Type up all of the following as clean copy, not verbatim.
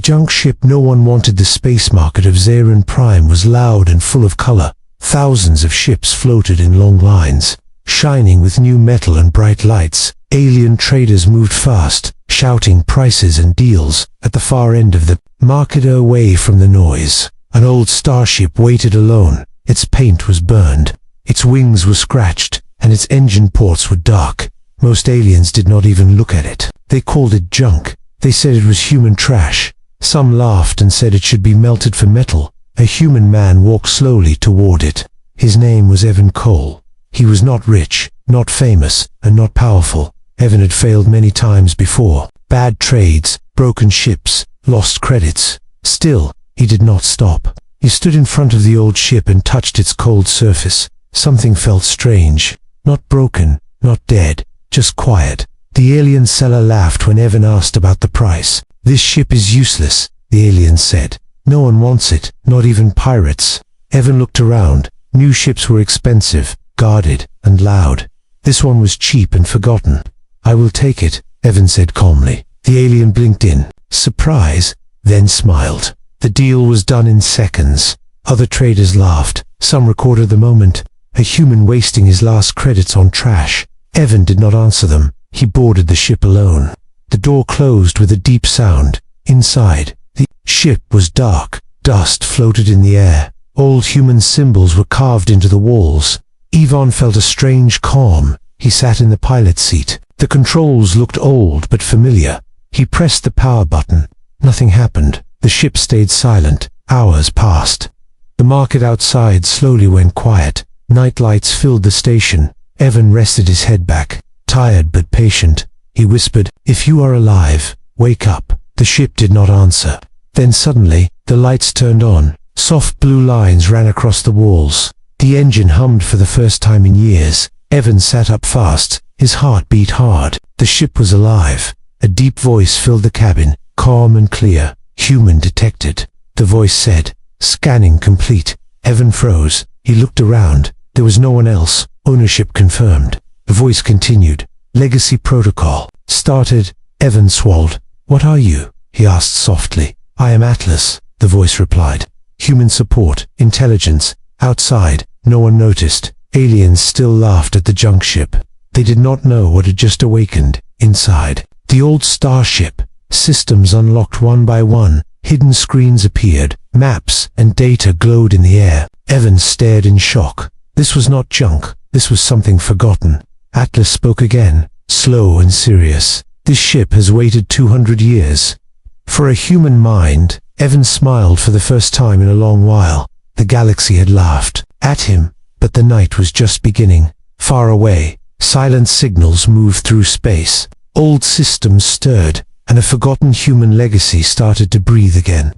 junk ship no one wanted. The space market of Zarin Prime was loud and full of color. Thousands of ships floated in long lines, shining with new metal and bright lights. Alien traders moved fast, shouting prices and deals. At the far end of the market, away from the noise, an old starship waited alone. Its paint was burned, its wings were scratched, and its engine ports were dark. Most aliens did not even look at it. They called it junk. They said it was human trash. Some laughed and said it should be melted for metal. A human man walked slowly toward it. His name was Evan Cole. He was not rich, not famous, and not powerful. Evan had failed many times before. Bad trades, broken ships, lost credits. Still, he did not stop. He stood in front of the old ship and touched its cold surface. Something felt strange. Not broken, not dead, just quiet. The alien seller laughed when Evan asked about the price. "This ship is useless," the alien said. "No one wants it, not even pirates." Evan looked around. New ships were expensive, guarded, and loud. This one was cheap and forgotten. "I will take it," Evan said calmly. The alien blinked in surprise, then smiled. The deal was done in seconds. Other traders laughed. Some recorded the moment. A human wasting his last credits on trash. Evan did not answer them. He boarded the ship alone. The door closed with a deep sound. Inside, the ship was dark. Dust floated in the air. Old human symbols were carved into the walls. Ivan felt a strange calm. He sat in the pilot's seat. The controls looked old but familiar. He pressed the power button. Nothing happened. The ship stayed silent. Hours passed. The market outside slowly went quiet. Night lights filled the station. Evan rested his head back. Tired but patient, he whispered, "If you are alive, wake up." The ship did not answer. Then suddenly, the lights turned on. Soft blue lines ran across the walls. The engine hummed for the first time in years. Evan sat up fast. His heart beat hard. The ship was alive. A deep voice filled the cabin, calm and clear. "Human detected." The voice said, "Scanning complete." Evan froze. He looked around. There was no one else. Ownership confirmed. The voice continued. "Legacy protocol started." Evan swallowed. "What are you?" he asked softly. "I am Atlas," the voice replied. "Human support, intelligence." Outside, no one noticed. Aliens still laughed at the junk ship. They did not know what had just awakened. Inside, the old starship, systems unlocked one by one. Hidden screens appeared. Maps and data glowed in the air. Evan stared in shock. This was not junk. This was something forgotten. Atlas spoke again, slow and serious. "This ship has waited 200 years. For a human mind." Evan smiled for the first time in a long while. The galaxy had laughed at him, but the night was just beginning. Far away, silent signals moved through space. Old systems stirred, and a forgotten human legacy started to breathe again.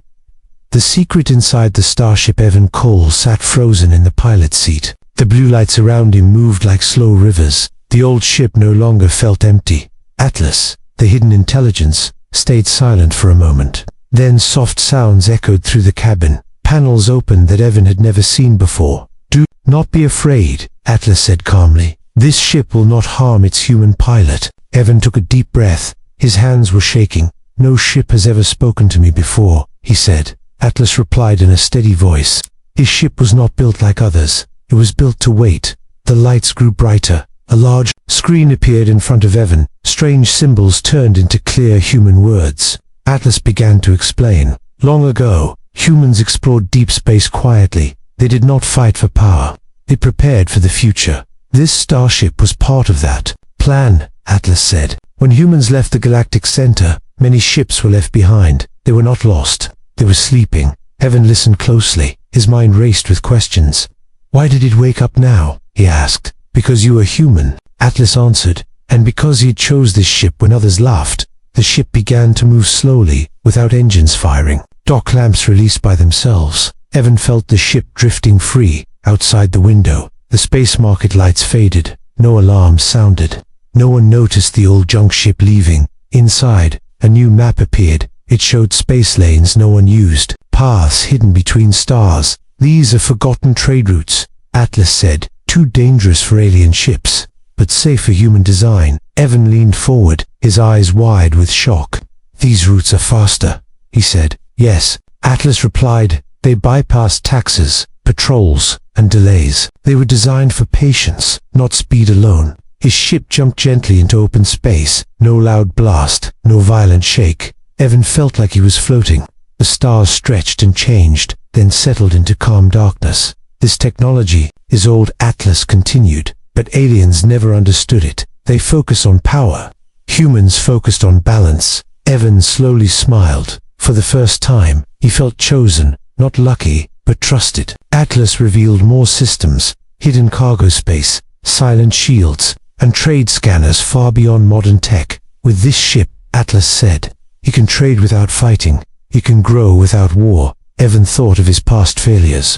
The secret inside the starship. Evan Cole sat frozen in the pilot's seat. The blue lights around him moved like slow rivers. The old ship no longer felt empty. Atlas, the hidden intelligence, stayed silent for a moment. Then soft sounds echoed through the cabin. Panels opened that Evan had never seen before. "Do not be afraid," Atlas said calmly. "This ship will not harm its human pilot." Evan took a deep breath. His hands were shaking. "No ship has ever spoken to me before," he said. Atlas replied in a steady voice. His ship was not built like others. It was built to wait. The lights grew brighter. A large screen appeared in front of Evan. Strange symbols turned into clear human words. Atlas began to explain. "Long ago, humans explored deep space quietly. They did not fight for power. They prepared for the future. This starship was part of that plan," Atlas said. "When humans left the galactic center, many ships were left behind. They were not lost. They were sleeping." Evan listened closely. His mind raced with questions. "Why did it wake up now?" he asked. "Because you are human," Atlas answered. "And because he chose this ship when others laughed." The ship began to move slowly, without engines firing. Dock lamps released by themselves. Evan felt the ship drifting free. Outside the window, the space market lights faded. No alarms sounded. No one noticed the old junk ship leaving. Inside, a new map appeared. It showed space lanes no one used, paths hidden between stars. "These are forgotten trade routes," Atlas said. "Too dangerous for alien ships, but safe for human design." Evan leaned forward, his eyes wide with shock. "These routes are faster," he said. Yes, Atlas replied. They bypassed taxes, patrols, and delays. They were designed for patience, not speed alone. His ship jumped gently into open space. No loud blast, no violent shake. Evan felt like he was floating. The stars stretched and changed, then settled into calm darkness. This technology is old, Atlas continued, but aliens never understood it. They focus on power. Humans focused on balance. Evan slowly smiled. For the first time, he felt chosen, not lucky, but trusted. Atlas revealed more systems, hidden cargo space, silent shields, and trade scanners far beyond modern tech. With this ship, Atlas said, he can trade without fighting. He can grow without war. Evan thought of his past failures.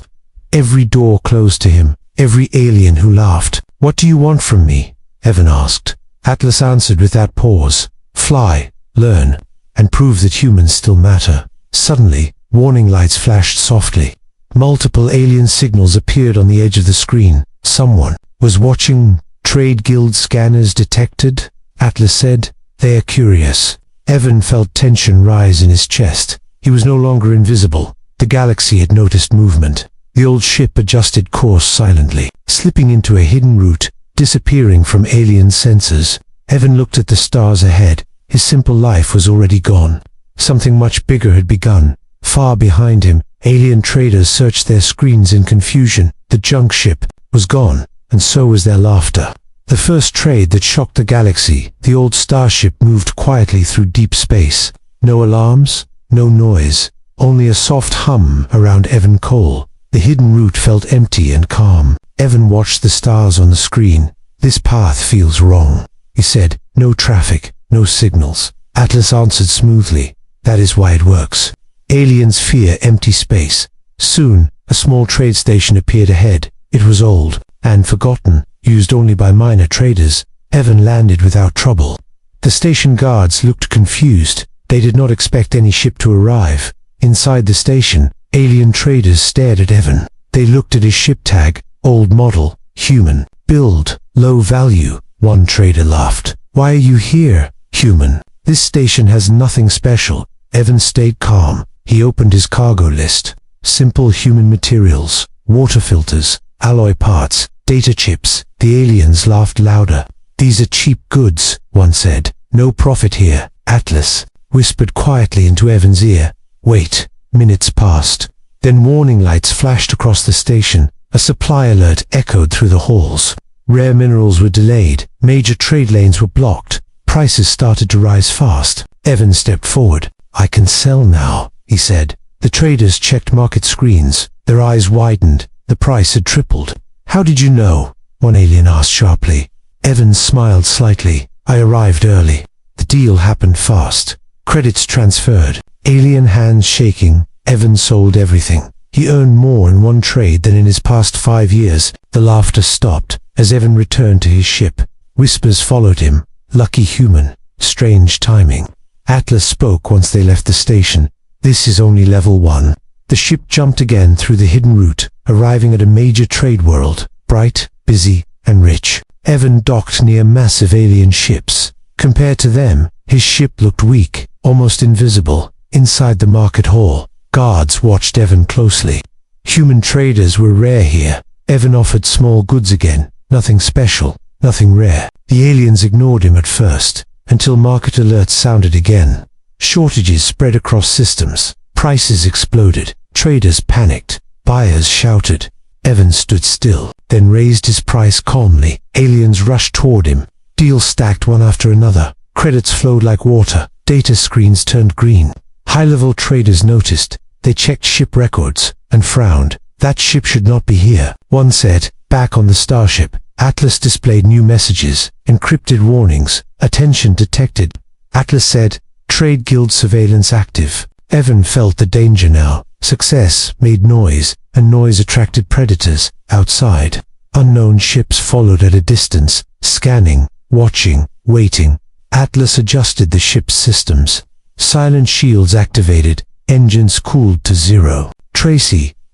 Every door closed to him, every alien who laughed. What do you want from me? Evan asked. Atlas answered without pause. Fly, learn, and prove that humans still matter. Suddenly, warning lights flashed softly. Multiple alien signals appeared on the edge of the screen. Someone was watching. Trade guild scanners detected, Atlas said. They are curious. Evan felt tension rise in his chest. He was no longer invisible. The galaxy had noticed movement. The old ship adjusted course silently, slipping into a hidden route, disappearing from alien sensors. Evan looked at the stars ahead. His simple life was already gone. Something much bigger had begun. Far behind him, alien traders searched their screens in confusion. The junk ship was gone, and so was their laughter. The first trade that shocked the galaxy, the old Starship moved quietly through deep space. No alarms, no noise, only a soft hum around Evan Cole. The hidden route felt empty and calm. Evan watched the stars on the screen. This path feels wrong, he said. No traffic, no signals. Atlas answered smoothly. That is why it works. Aliens fear empty space. Soon, a small trade station appeared ahead. It was old and forgotten, used only by minor traders. Evan landed without trouble. The station guards looked confused. They did not expect any ship to arrive. Inside the station, alien traders stared at Evan. They looked at his ship tag. Old model, human, build, low value. One trader laughed. Why are you here, human? This station has nothing special. Evan stayed calm. He opened his cargo list. Simple human materials, water filters, alloy parts, data chips. The aliens laughed louder. These are cheap goods, one said. No profit here. Atlas whispered quietly into Evan's ear. Wait. Minutes passed. Then warning lights flashed across the station. A supply alert echoed through the halls. Rare minerals were delayed. Major trade lanes were blocked. Prices started to rise fast. Evan stepped forward. I can sell now, he said. The traders checked market screens. Their eyes widened. The price had tripled. How did you know? One alien asked sharply. Evan smiled slightly. I arrived early. The deal happened fast. Credits transferred. Alien hands shaking. Evan sold everything. He earned more in one trade than in his past 5 years. The laughter stopped as Evan returned to his ship. Whispers followed him. Lucky human. Strange timing. Atlas spoke once they left the station. This is only level 1. The ship jumped again through the hidden route, arriving at a major trade world. Bright, busy, and rich. Evan docked near massive alien ships. Compared to them, his ship looked weak, almost invisible. Inside the market hall, guards watched Evan closely. Human traders were rare here. Evan offered small goods again. Nothing special, nothing rare. The aliens ignored him at first, until market alerts sounded again. Shortages spread across systems. Prices exploded. Traders panicked. Buyers shouted. Evan stood still, then raised his price calmly. Aliens rushed toward him. Deals stacked one after another. Credits flowed like water. Data screens turned green. High-level traders noticed. They checked ship records and frowned. That ship should not be here. One said, back on the Starship. Atlas displayed new messages, encrypted warnings, attention detected. Atlas said, Trade Guild surveillance active. Evan felt the danger now. Success made noise, and noise attracted predators. Outside, unknown ships followed at a distance, scanning, watching, waiting. Atlas adjusted the ship's systems. Silent shields activated, engines cooled to zero.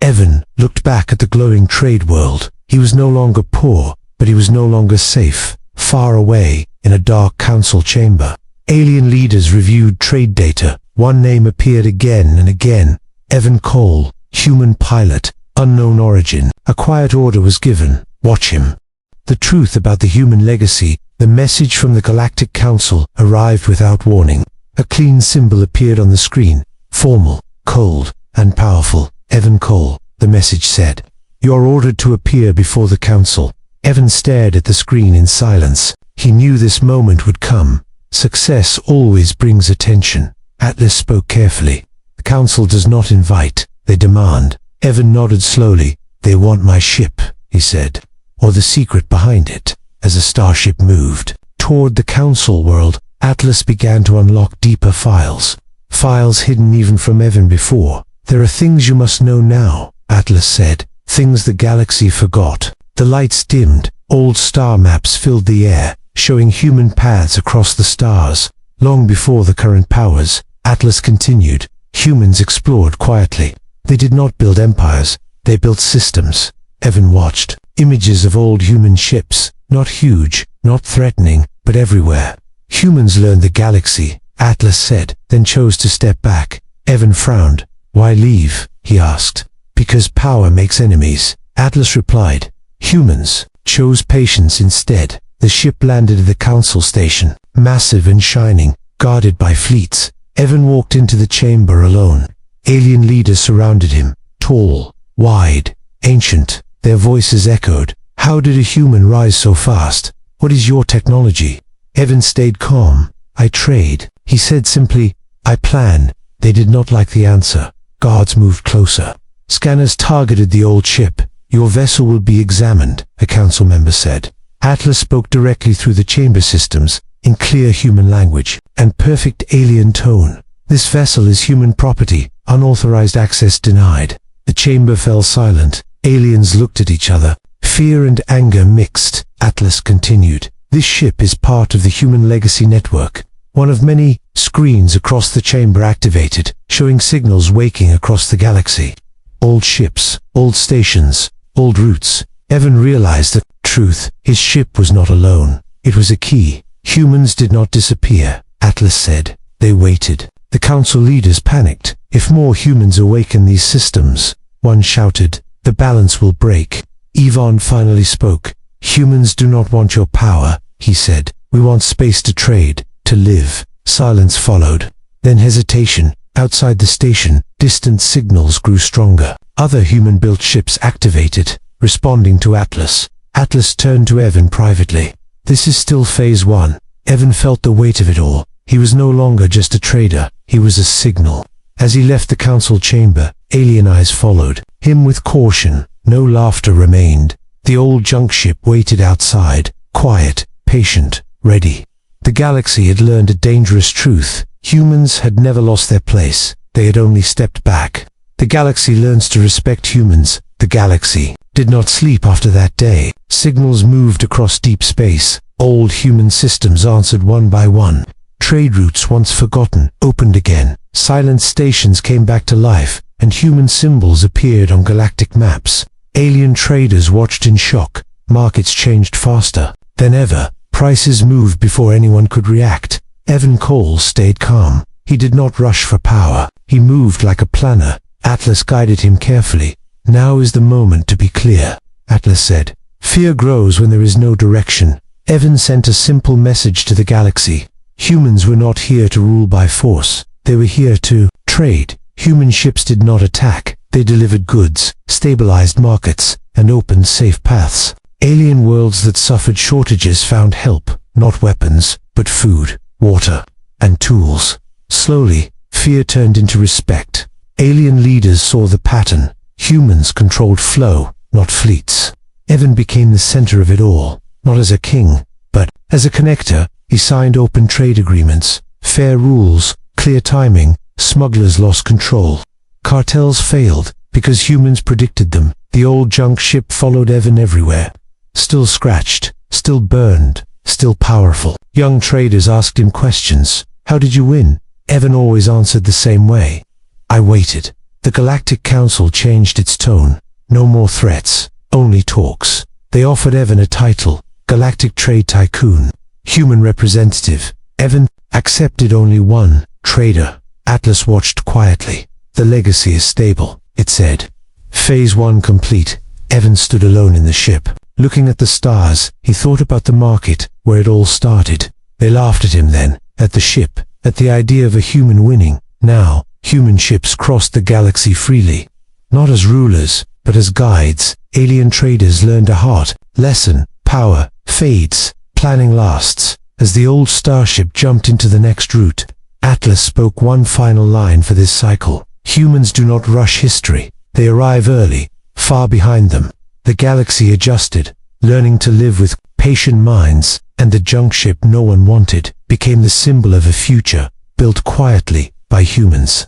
Evan looked back at the glowing trade world. He was no longer poor, but he was no longer safe. Far away, in a dark council chamber, alien leaders reviewed trade data. One name appeared again and again. Evan Cole, human pilot, unknown origin. A quiet order was given. Watch him. The truth about the human legacy, the message from the Galactic Council, arrived without warning. A clean symbol appeared on the screen. Formal, cold, and powerful. Evan Cole, the message said. You are ordered to appear before the Council. Evan stared at the screen in silence. He knew this moment would come. Success always brings attention. Atlas spoke carefully. The Council does not invite, they demand. Evan nodded slowly. They want my ship, he said, or the secret behind it. As the starship moved toward the Council world, Atlas began to unlock deeper files. Files hidden even from Evan before. There are things you must know now, Atlas said. Things the galaxy forgot. The lights dimmed. Old star maps filled the air, showing human paths across the stars. Long before the current powers, Atlas continued. Humans explored quietly. They did not build empires. They built systems. Evan watched. Images of old human ships. Not huge, not threatening, but everywhere. Humans learned the galaxy, Atlas said, then chose to step back. Evan frowned. Why leave? He asked. Because power makes enemies, Atlas replied. Humans chose patience instead. The ship landed at the Council station, massive and shining, guarded by fleets. Evan walked into the chamber alone. Alien leaders surrounded him, tall, wide, ancient. Their voices echoed. How did a human rise so fast? What is your technology? Evan stayed calm. I trade. He said simply, I plan. They did not like the answer. Guards moved closer. Scanners targeted the old ship. Your vessel will be examined, a council member said. Atlas spoke directly through the chamber systems, in clear human language, and perfect alien tone. This vessel is human property, unauthorized access denied. The chamber fell silent. Aliens looked at each other. Fear and anger mixed. Atlas continued. This ship is part of the Human Legacy Network. One of many screens across the chamber activated, showing signals waking across the galaxy. Old ships, old stations, old routes. Evan realized the truth. His ship was not alone. It was a key. Humans did not disappear, Atlas said. They waited. The council leaders panicked. If more humans awaken these systems, one shouted, the balance will break. Yvonne finally spoke. Humans do not want your power, he said. We want space to trade, to live. Silence followed. Then hesitation. Outside the station, distant signals grew stronger. Other human-built ships activated, responding to Atlas. Atlas turned to Evan privately. This is still phase 1. Evan felt the weight of it all. He was no longer just a trader. He was a signal. As he left the council chamber, alien eyes followed him with caution. No laughter remained. The old junk ship waited outside, quiet, patient, ready. The galaxy had learned a dangerous truth. Humans had never lost their place. They had only stepped back. The galaxy learns to respect humans. The galaxy did not sleep after that day. Signals moved across deep space. Old human systems answered one by one. Trade routes once forgotten opened again. Silent stations came back to life, and human symbols appeared on galactic maps. Alien traders watched in shock. Markets changed faster than ever. Prices moved before anyone could react. Evan Cole stayed calm. He did not rush for power. He moved like a planner. Atlas guided him carefully. Now is the moment to be clear, Atlas said. Fear grows when there is no direction. Evan sent a simple message to the galaxy. Humans were not here to rule by force. They were here to trade. Human ships did not attack. They delivered goods, stabilized markets, and opened safe paths. Alien worlds that suffered shortages found help, not weapons, but food, water, and tools. Slowly, fear turned into respect. Alien leaders saw the pattern. Humans controlled flow, not fleets. Evan became the center of it all, not as a king, but as a connector. He signed open trade agreements, fair rules, clear timing. Smugglers lost control. Cartels failed because humans predicted them. The old junk ship followed Evan everywhere. Still scratched, still burned, still powerful. Young traders asked him questions. How did you win? Evan always answered the same way. I waited. The Galactic Council changed its tone. No more threats, only talks. They offered Evan a title, Galactic Trade Tycoon, human representative. Evan accepted only one, trader. Atlas watched quietly. "The legacy is stable," it said. Phase 1 complete. Evan stood alone in the ship. Looking at the stars, he thought about the market, where it all started. They laughed at him then, at the ship, at the idea of a human winning. Now, human ships crossed the galaxy freely. Not as rulers, but as guides. Alien traders learned a hard lesson. Power fades, planning lasts. As the old Starship jumped into the next route, Atlas spoke one final line for this cycle. "Humans do not rush history. They arrive early, far behind them." The galaxy adjusted, learning to live with patient minds, and the junk ship no one wanted became the symbol of a future built quietly by humans.